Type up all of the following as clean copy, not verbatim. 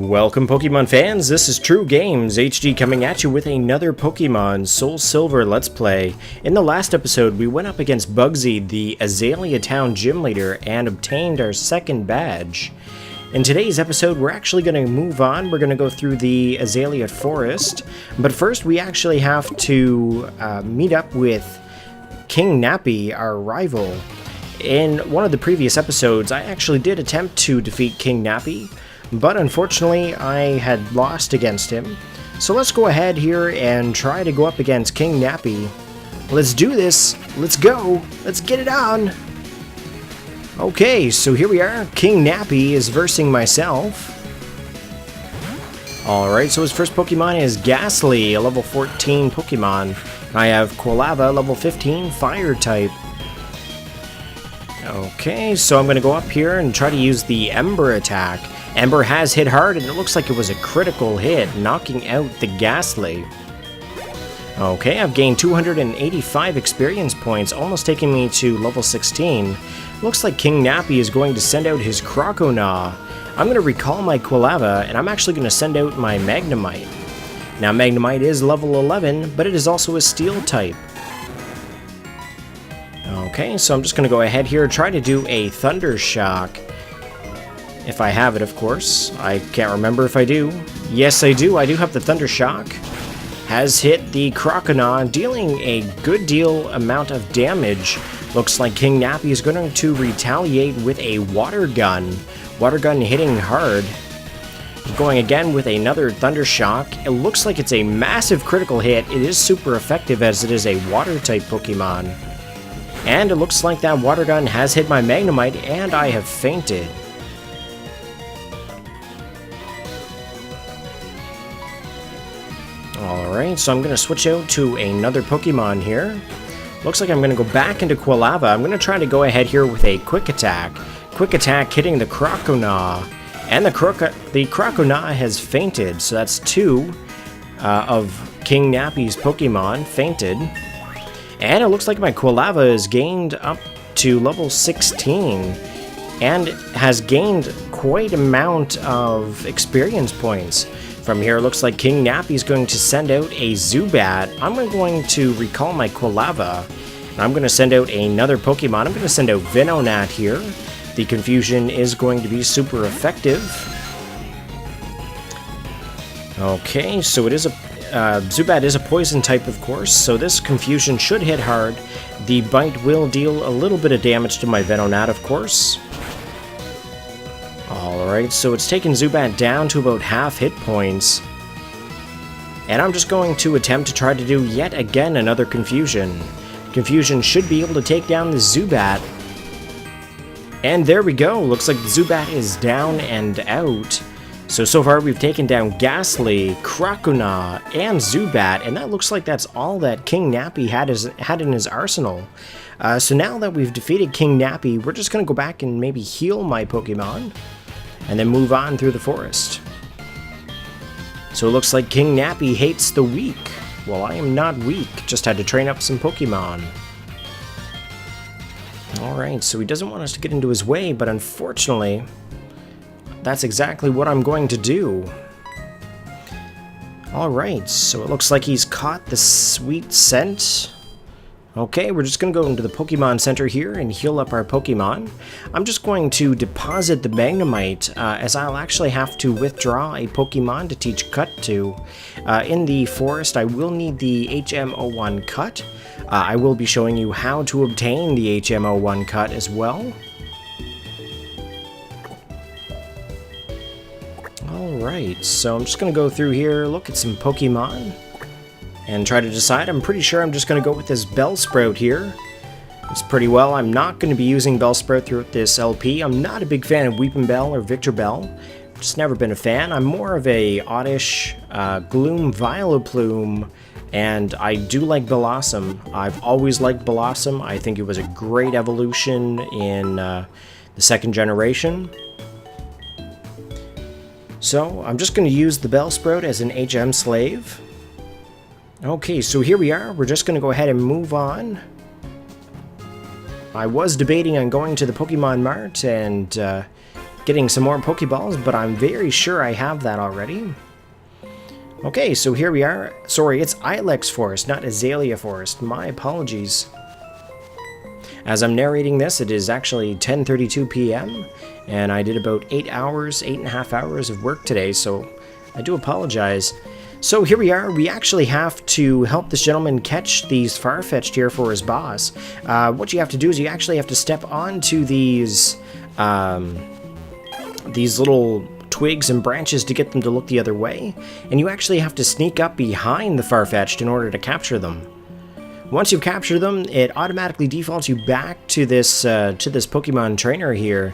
Welcome Pokemon fans, this is TrueGaimzHD coming at you with another Pokemon Soul Silver Let's Play. In the last episode, we went up against Bugsy, the Azalea Town gym leader, and obtained our second badge. In today's episode, we're actually going to move on. We're going to go through the Azalea Forest, but first we actually have to meet up with King Nappy, our rival. In one of the previous episodes, I actually did attempt to defeat King Nappy, but unfortunately I had lost against him. So let's go ahead here and try to go up against King Nappy. Let's do this. Let's go. Let's get it on. Okay, so here we are. King Nappy is versing myself. Alright, so his first Pokemon is Ghastly, a level 14 Pokemon. I have Quilava, level 15, Fire type. Okay, so I'm going to go up here and try to use the Ember attack. Ember has hit hard, and it looks like it was a critical hit, knocking out the Ghastly. Okay, I've gained 285 experience points, almost taking me to level 16. Looks like King Nappy is going to send out his Croconaw. I'm going to recall my Quilava, and I'm actually going to send out my Magnemite. Now, Magnemite is level 11, but it is also a Steel type. Okay, so I'm just going to go ahead here and try to do a Thunder Shock. If I have it, of course. I can't remember if I do. Yes, I do. I do have the Thunder Shock. Has hit the Croconaw, dealing a good deal amount of damage. Looks like King Nappy is going to retaliate with a Water Gun. Water Gun hitting hard. Going again with another Thunder Shock. It looks like it's a massive critical hit. It is super effective as it is a Water-type Pokemon. And it looks like that Water Gun has hit my Magnemite, and I have fainted. Alright, so I'm going to switch out to another Pokemon here. Looks like I'm going to go back into Quilava. I'm going to try to go ahead here with a Quick Attack. Quick Attack hitting the Croconaw. And the Croconaw has fainted, so that's two of King Nappy's Pokemon fainted. And it looks like my Quilava is gained up to level 16. And has gained quite an amount of experience points. From here, it looks like King Nappy is going to send out a Zubat. I'm going to recall my Quilava. And I'm going to send out another Pokemon. I'm going to send out Venonat here. The Confusion is going to be super effective. Okay, so it is a Zubat is a poison type, of course, so this Confusion should hit hard. The Bite will deal a little bit of damage to my Venonat, of course. Alright, so it's taken Zubat down to about half hit points. And I'm just going to attempt to try to do yet again another Confusion. Confusion should be able to take down the Zubat. And there we go, looks like the Zubat is down and out. So far we've taken down Ghastly, Croconaw, and Zubat, and that looks like that's all that King Nappy had in his arsenal. So now that we've defeated King Nappy, we're just going to go back and maybe heal my Pokemon, and then move on through the forest. So it looks like King Nappy hates the weak. Well, I am not weak, just had to train up some Pokemon. Alright, so he doesn't want us to get into his way, but unfortunately, that's exactly what I'm going to do. Alright, so it looks like he's caught the sweet scent. Okay, we're just going to go into the Pokemon Center here and heal up our Pokemon. I'm just going to deposit the Magnemite, as I'll actually have to withdraw a Pokemon to teach Cut to. In the forest, I will need the HM01 Cut. I will be showing you how to obtain the HM01 Cut as well. Alright, so I'm just going to go through here, look at some Pokemon, and try to decide. I'm pretty sure I'm just going to go with this Bellsprout here. It's pretty well. I'm not going to be using Bellsprout throughout this LP. I'm not a big fan of Weepinbell or Victreebel. Just never been a fan. I'm more of a Oddish, Gloom, Vileplume, and I do like Blossom. I've always liked Blossom. I think it was a great evolution in the second generation. So I'm just going to use the Bellsprout as an HM slave. Okay, so here we are. We're just going to go ahead and move on. I was debating on going to the Pokemon Mart and getting some more Pokeballs, but I'm very sure I have that already. Okay, so here we are. Sorry, it's Ilex Forest, not Azalea Forest. My apologies. As I'm narrating this, it is actually 10:32 p.m. and I did about 8.5 hours of work today, so I do apologize. So here we are. We actually have to help this gentleman catch these Farfetch'd here for his boss. What you have to do is you actually have to step onto these little twigs and branches to get them to look the other way, and you actually have to sneak up behind the Farfetch'd in order to capture them. Once you've captured them, it automatically defaults you back to this Pokemon trainer here.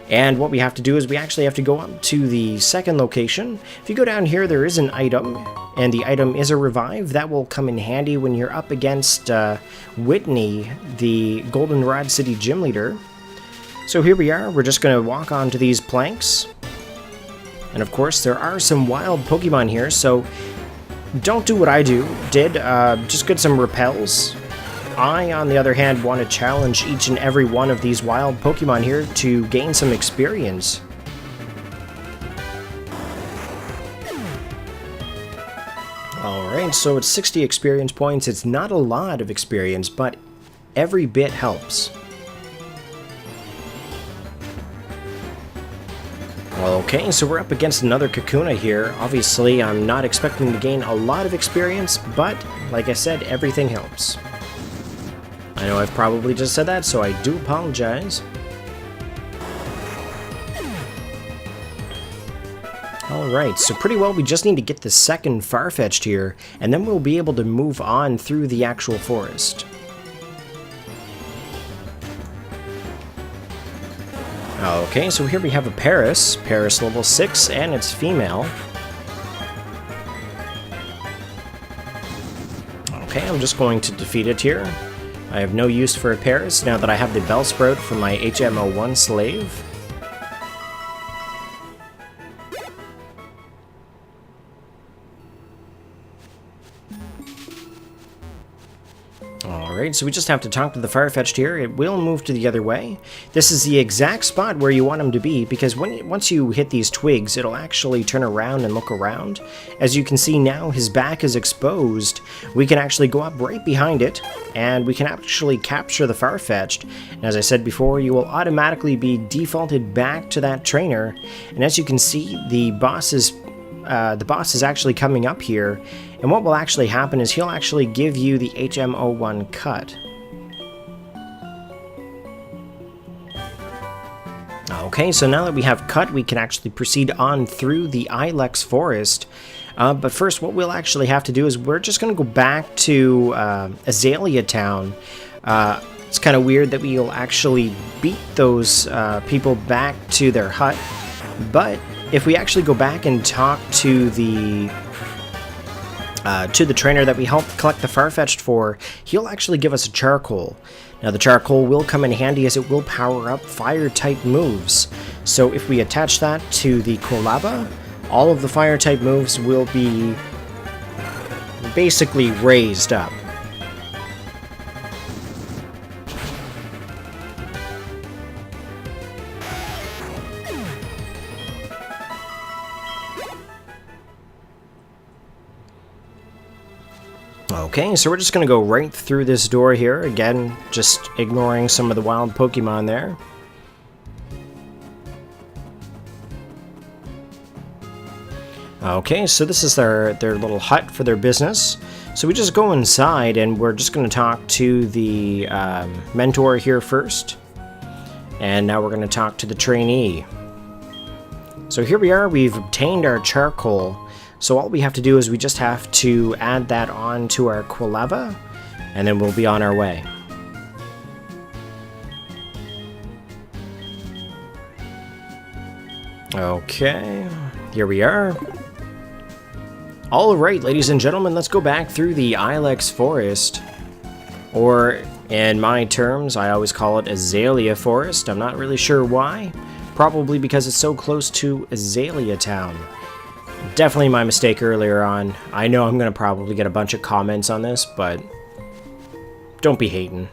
And what we have to do is we actually have to go up to the second location. If you go down here, there is an item, and the item is a revive. That will come in handy when you're up against Whitney, the Goldenrod City gym leader. So here we are. We're just going to walk onto these planks. And of course, there are some wild Pokemon here, so don't do what I did. Just get some repels. I, on the other hand, want to challenge each and every one of these wild Pokemon here to gain some experience. Alright, so it's 60 experience points. It's not a lot of experience, but every bit helps. Okay, so we're up against another Kakuna here. Obviously, I'm not expecting to gain a lot of experience, but like I said, everything helps. I know I've probably just said that, so I do apologize. Alright, so pretty well we just need to get the second Farfetch'd here, and then we'll be able to move on through the actual forest. Okay, so here we have a Paris level 6, and it's female. Okay, I'm just going to defeat it here. I have no use for a Paris now that I have the Bellsprout for my HM01 slave. Alright, so we just have to talk to the Farfetch'd here. It will move to the other way. This is the exact spot where you want him to be, because once you hit these twigs, it'll actually turn around and look around. As you can see now, his back is exposed. We can actually go up right behind it, and we can actually capture the Farfetch'd. And as I said before, you will automatically be defaulted back to that trainer. And as you can see, the boss is actually coming up here, and what will actually happen is he'll actually give you the HM01 cut. Okay, so now that we have cut, we can actually proceed on through the Ilex Forest. But first, what we'll actually have to do is we're just going to go back to Azalea Town. It's kind of weird that we'll actually beat those people back to their hut, but if we actually go back and talk to the trainer that we helped collect the Farfetch'd for, he'll actually give us a charcoal. Now the charcoal will come in handy as it will power up fire-type moves. So if we attach that to the Kolava, all of the fire-type moves will be basically raised up. Okay, so we're just going to go right through this door here, again, just ignoring some of the wild Pokemon there. Okay, so this is their little hut for their business. So we just go inside and we're just going to talk to the mentor here first. And now we're going to talk to the trainee. So here we are, we've obtained our charcoal. So all we have to do is we just have to add that on to our Quilava, and then we'll be on our way. Okay, here we are. Alright, ladies and gentlemen, let's go back through the Ilex Forest. Or, in my terms, I always call it Azalea Forest. I'm not really sure why. Probably because it's so close to Azalea Town. Definitely my mistake earlier on. I know I'm going to probably get a bunch of comments on this, but don't be hating.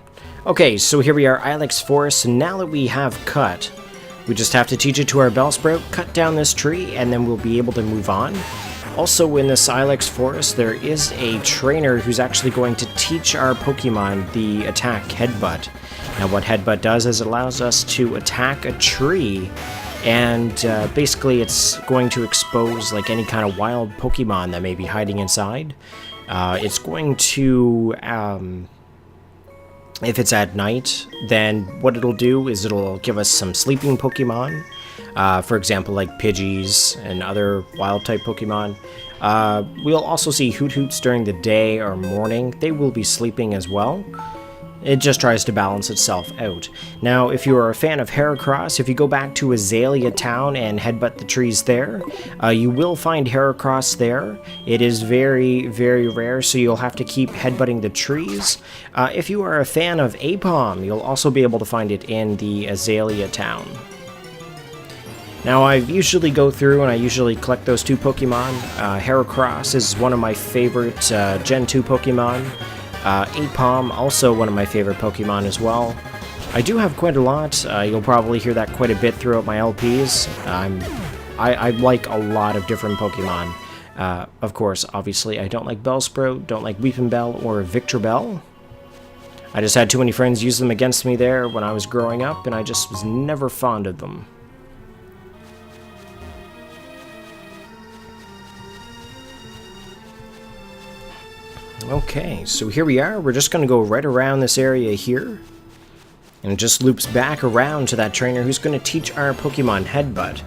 Okay, so here we are, Ilex Forest, and now that we have cut, We just have to teach it to our Bellsprout, cut down this tree, and then we'll be able to move on. Also in this Ilex Forest, there is a trainer who's actually going to teach our Pokemon the attack Headbutt. Now what Headbutt does is it allows us to attack a tree, and basically it's going to expose like any kind of wild Pokemon that may be hiding inside. It's going to... if it's at night, then what it'll do is it'll give us some sleeping Pokemon. For example, like Pidgeys and other wild-type Pokemon. We'll also see Hoot Hoots during the day or morning. They will be sleeping as well. It just tries to balance itself out. Now, if you are a fan of Heracross, if you go back to Azalea Town and headbutt the trees there, you will find Heracross there. It is very, very rare, so you'll have to keep headbutting the trees. If you are a fan of Apom, you'll also be able to find it in the Azalea Town. Now, I usually go through and I usually collect those two Pokemon. Heracross is one of my favorite Gen 2 Pokemon. Apom, also one of my favorite Pokemon as well. I do have quite a lot. You'll probably hear that quite a bit throughout my LPs. I like a lot of different Pokemon. Of course, obviously, I don't like Bellsprout, don't like Weepinbell or Victreebel. I just had too many friends use them against me there when I was growing up, and I just was never fond of them. Okay, so here we are. We're just going to go right around this area here. And it just loops back around to that trainer who's going to teach our Pokemon Headbutt.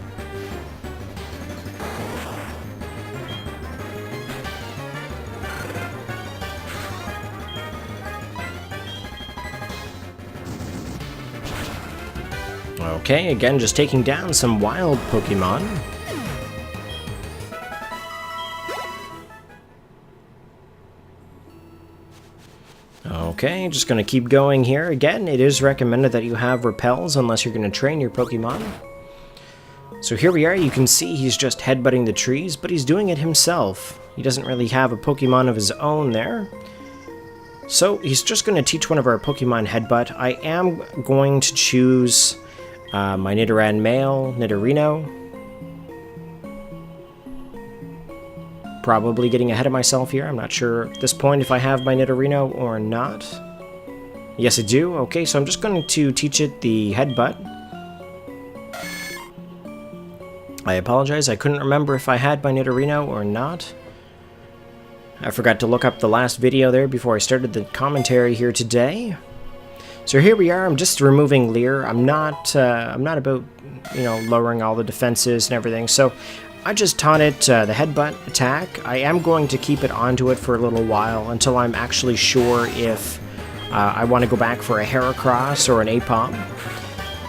Okay, again, just taking down some wild Pokemon. Okay, just going to keep going here. Again, it is recommended that you have repels unless you're going to train your Pokemon. So here we are. You can see he's just headbutting the trees, but he's doing it himself. He doesn't really have a Pokemon of his own there. So he's just going to teach one of our Pokemon Headbutt. I am going to choose my Nidoran male, Nidorino. Probably getting ahead of myself here. I'm not sure at this point if I have my Nidorino or not. Yes, I do. Okay, so I'm just going to teach it the Headbutt. I apologize. I couldn't remember if I had my Nidorino or not. I forgot to look up the last video there before I started the commentary here today. So here we are. I'm just removing Leer. I'm not about, you know, lowering all the defenses and everything. So I just taught it the Headbutt attack. I am going to keep it onto it for a little while until I'm actually sure if I want to go back for a Heracross or an Apom.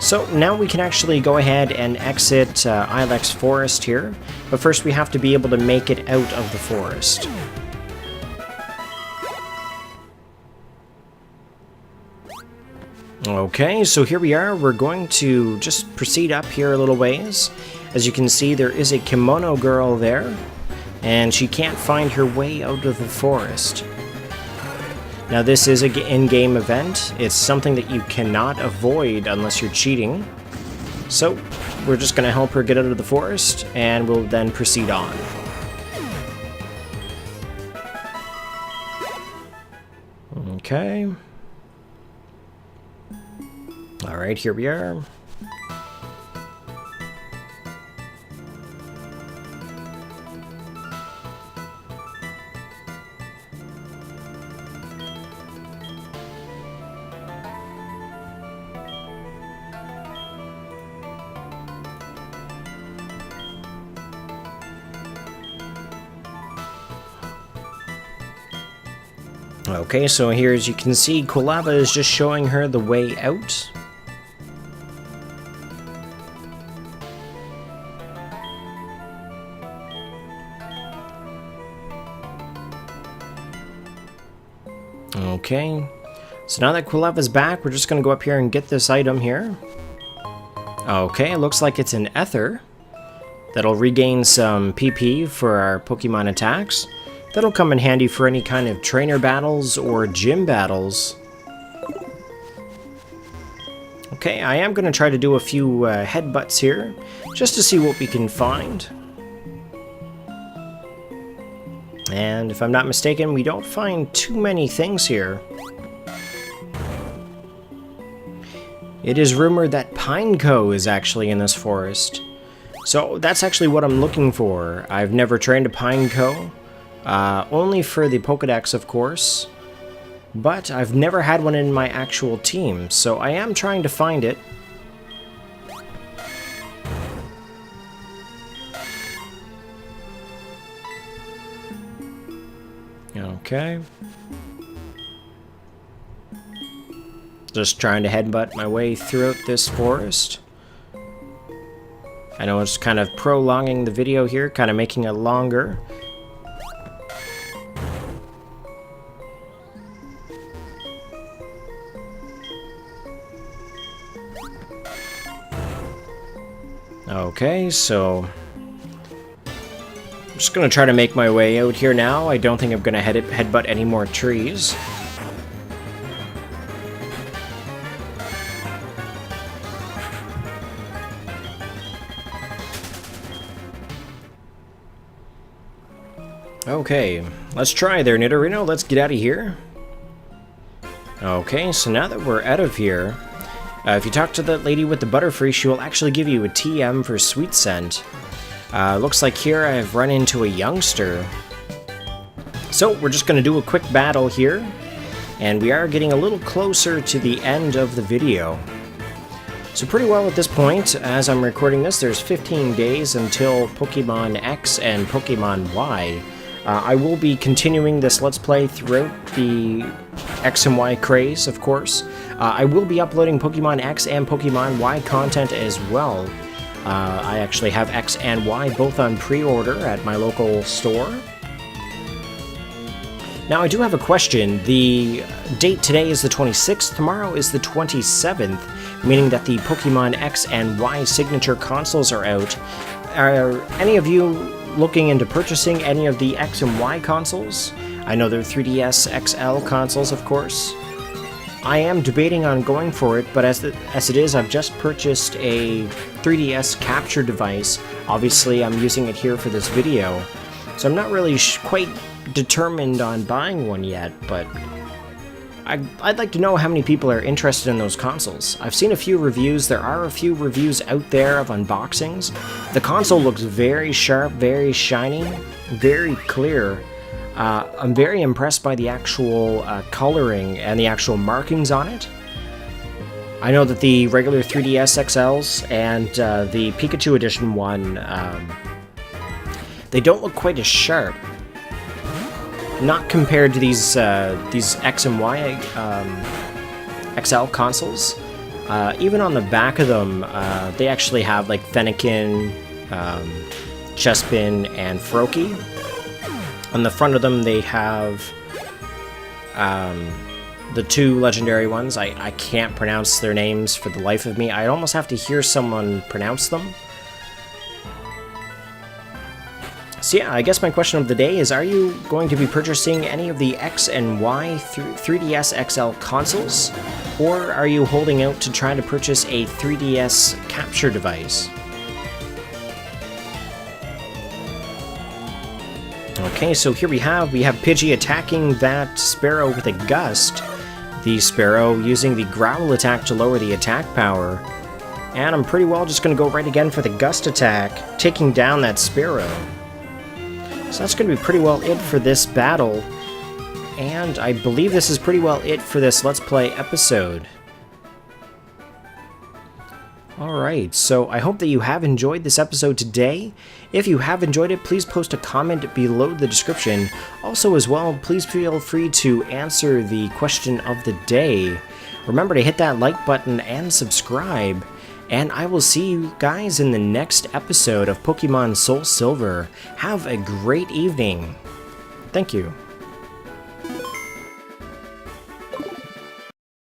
So now we can actually go ahead and exit Ilex Forest here, but first we have to be able to make it out of the forest. Okay, so here we are. We're going to just proceed up here a little ways. As you can see, there is a kimono girl there, and she can't find her way out of the forest. Now this is an in-game event. It's something that you cannot avoid unless you're cheating. So we're just going to help her get out of the forest, and we'll then proceed on. Okay. Alright, here we are. Okay, so here as you can see, Quilava is just showing her the way out. Okay, so now that Quilava's back, we're just going to go up here and get this item here. Okay, it looks like it's an Ether. That'll regain some PP for our Pokemon attacks. That'll come in handy for any kind of trainer battles or gym battles. Okay, I am going to try to do a few headbutts here, just to see what we can find. And if I'm not mistaken, we don't find too many things here. It is rumored that Pineco is actually in this forest. So that's actually what I'm looking for. I've never trained a Pineco, only for the Pokedex, of course. But I've never had one in my actual team, so I am trying to find it. Okay. Just trying to headbutt my way throughout this forest. I know it's kind of prolonging the video here, kind of making it longer. Okay, so I'm just gonna try to make my way out here now. I don't think I'm gonna headbutt any more trees. Okay, let's try there, Nidorino. Let's get out of here. Okay, so now that we're out of here, if you talk to the lady with the Butterfree, she will actually give you a TM for Sweet Scent. Looks like here I've run into a youngster. So we're just going to do a quick battle here, and we are getting a little closer to the end of the video. So pretty well at this point, as I'm recording this, there's 15 days until Pokemon X and Pokemon Y. I will be continuing this Let's Play throughout the X and Y craze, of course. I will be uploading Pokemon X and Pokemon Y content as well. I actually have X and Y both on pre-order at my local store. Now, I do have a question. The date today is the 26th, tomorrow is the 27th, meaning that the Pokemon X and Y signature consoles are out. Are any of you looking into purchasing any of the X and Y consoles? I know they're 3DS XL consoles, of course. I am debating on going for it, but as it is, I've just purchased a 3DS capture device. Obviously, I'm using it here for this video, so I'm not really quite determined on buying one yet, but I'd like to know how many people are interested in those consoles. I've seen a few reviews. There are a few reviews out there of unboxings. The console looks very sharp, very shiny, very clear. I'm very impressed by the actual coloring and the actual markings on it. I know that the regular 3DS XLs and the Pikachu Edition one, they don't look quite as sharp. Not compared to these X and Y XL consoles. Even on the back of them, they actually have like Fennekin, Chespin, and Froakie. On the front of them, they have the two legendary ones. I can't pronounce their names for the life of me. I almost have to hear someone pronounce them. So yeah, I guess my question of the day is, are you going to be purchasing any of the X and Y 3DS XL consoles? Or are you holding out to try to purchase a 3DS capture device? Okay, so here we have Pidgey attacking that Sparrow with a Gust. The Sparrow using the Growl attack to lower the attack power. And I'm pretty well just going to go right again for the Gust attack, taking down that Sparrow. So that's going to be pretty well it for this battle, and I believe this is pretty well it for this Let's Play episode. Alright, so I hope that you have enjoyed this episode today. If you have enjoyed it, please post a comment below the description. Also as well, please feel free to answer the question of the day. Remember to hit that like button and subscribe. And I will see you guys in the next episode of Pokemon Soul Silver. Have a great evening. Thank you.